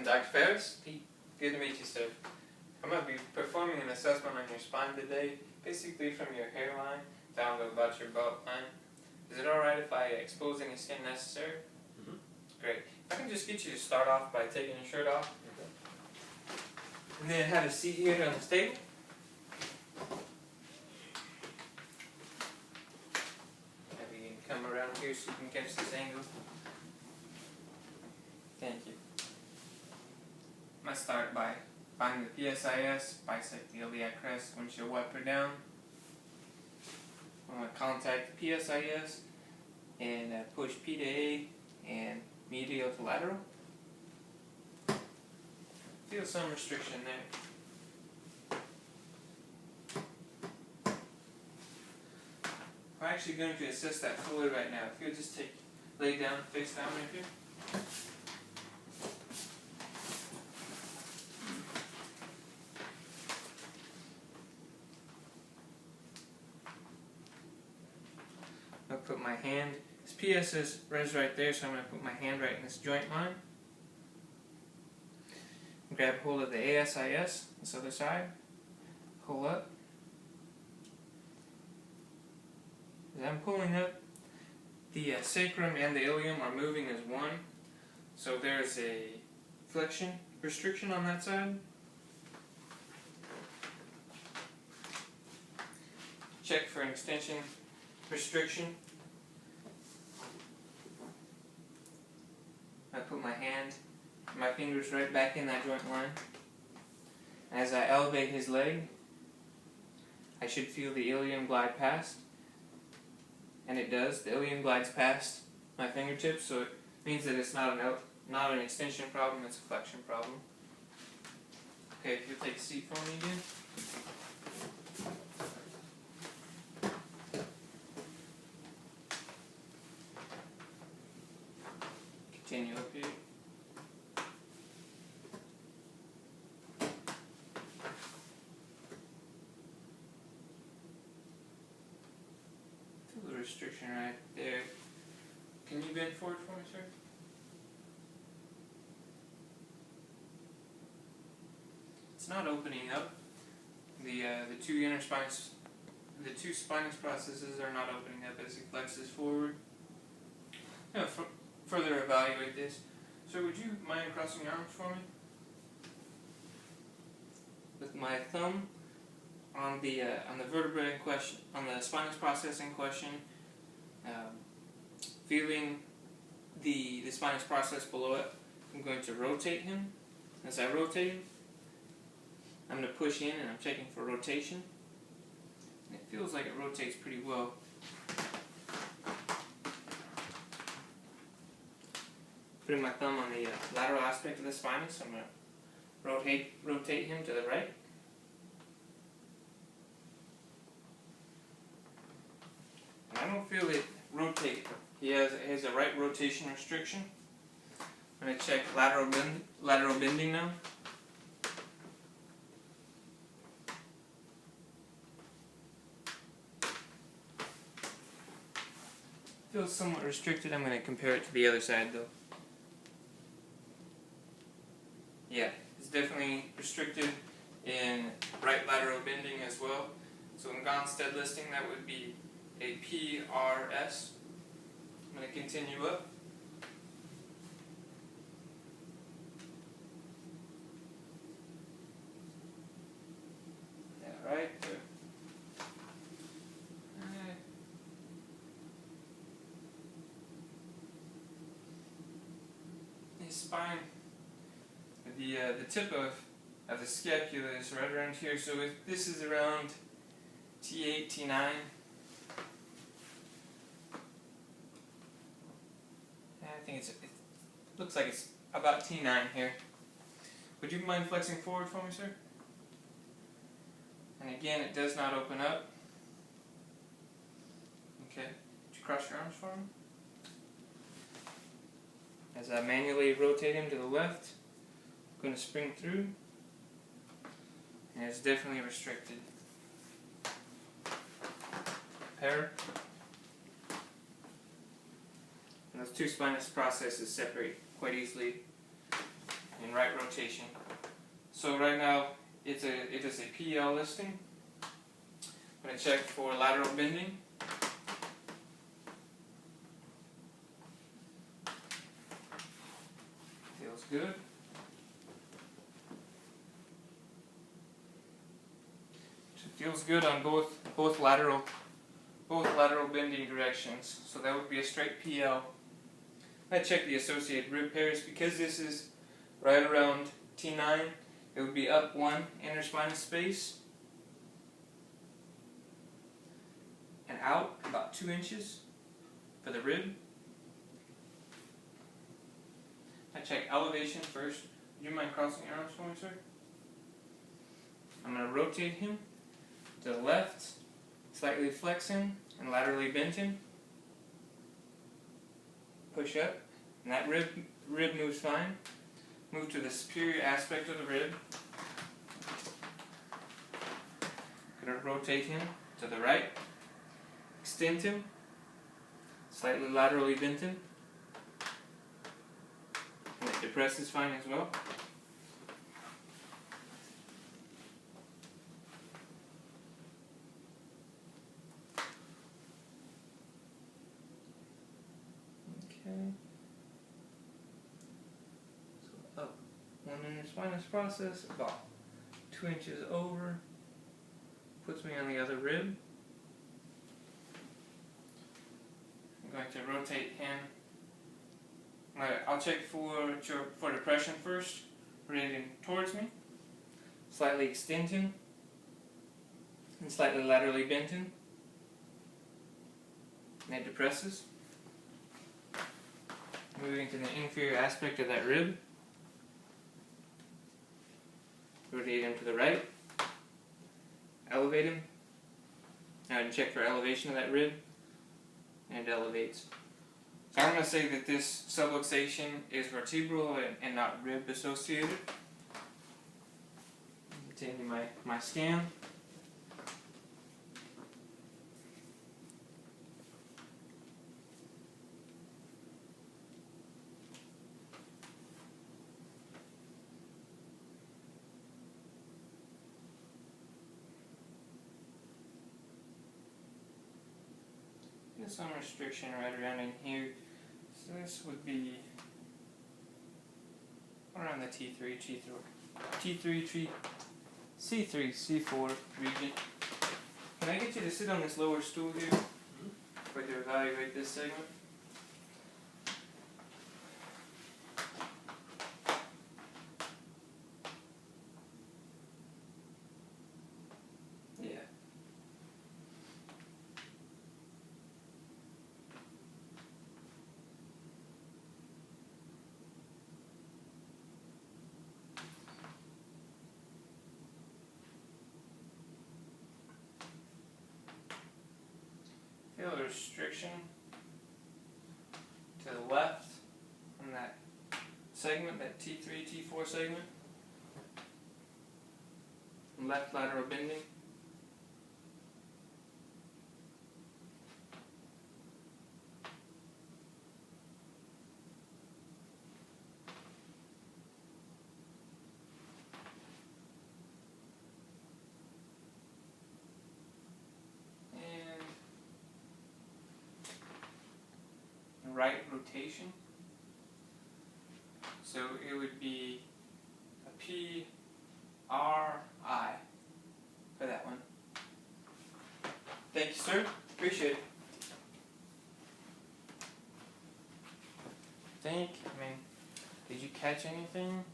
Dr. Ferris. Good to meet you, sir. I'm going to be performing an assessment on your spine today, basically from your hairline down to about your belt line. Is it alright if I expose any skin necessary? Mm-hmm. Great. If I can just get you to start off by taking your shirt off. And then have a seat here on this table. Maybe you can come around here so you can catch this angle. Thank you. I'm going to start by finding the PSIS, bisect the iliac crest, windshield wiper down. I'm going to contact the PSIS and push P to A and medial to lateral. Feel some restriction there. We're actually going to assess that fluid right now. If you'll just lay down, face down right here. I'll put my hand, this PS is right there, so I'm going to put my hand right in this joint line. Grab hold of the ASIS, this other side, pull up. As I'm pulling up, the sacrum and the ilium are moving as one, so there's a flexion restriction on that side. Check for an extension restriction. I put my fingers right back in that joint line. As I elevate his leg, I should feel the ilium glide past. And it does. The ilium glides past my fingertips, so it means that it's not an extension problem, it's a flexion problem. Okay, if you'll take a seat for me again. Continue up here. Feel the restriction right there. Can you bend forward for me, sir? It's not opening up. The two spinous processes are not opening up as he flexes forward. Now, further evaluate this. So would you mind crossing your arms for me? With my thumb on the vertebra in question, on the spinous process in question, feeling the spinous process below it, I'm going to rotate him. As I rotate him, I'm going to push in and I'm checking for rotation. And it feels like it rotates pretty well. Putting my thumb on the lateral aspect of the spinous, I'm going to rotate him to the right. And I don't feel it rotate. He has a right rotation restriction. I'm going to check lateral bending now. Feels somewhat restricted. I'm going to compare it to the other side though. Yeah, it's definitely restricted in right lateral bending as well. So in Gonstead listing, that would be a PRS. I'm going to continue up. Yeah, right there. His spine. The tip of the scapula is right around here, so if this is around T8, T9. I think it looks like it's about T9 here. Would you mind flexing forward for me, sir? And again, it does not open up. Okay, would you cross your arms for me? As I manually rotate him to the left, I'm going to spring through, and it's definitely restricted. Pair. And those two spinous processes separate quite easily in right rotation. So right now it is a PL listing. I'm going to check for lateral bending. Feels good. It feels good on both lateral bending directions. So that would be a straight PL. I check the associated rib pairs. Because this is right around T9, it would be up 1 interspinous space and out about 2 inches for the rib. I check elevation first. Would you mind crossing your arms for me, sir? I'm going to rotate him to the left, slightly flexing and laterally bending. Push up, and that rib moves fine. Move to the superior aspect of the rib. Going to rotate him to the right, extend him, slightly laterally bend him. And the depress is fine as well. Okay. So up 1 interspinous process, about 2 inches over. Puts me on the other rib. I'm going to rotate him. I'll check for depression first. Rotating towards me. Slightly extend him. And slightly laterally bend him. And it depresses. Moving to the inferior aspect of that rib. Rotate him to the right. Elevate him. Now I can check for elevation of that rib. And it elevates. So I'm going to say that this subluxation is vertebral and not rib associated. Continue my scan. There's some restriction right around in here. So this would be around the T3, C3, C4 region. Can I get you to sit on this lower stool here for to evaluate this segment? Yeah. Feel the restriction to the left on that segment, that T3, T4 segment. Left lateral bending. Right rotation. So it would be a P, R, I for that one. Thank you, sir. Appreciate it. Did you catch anything?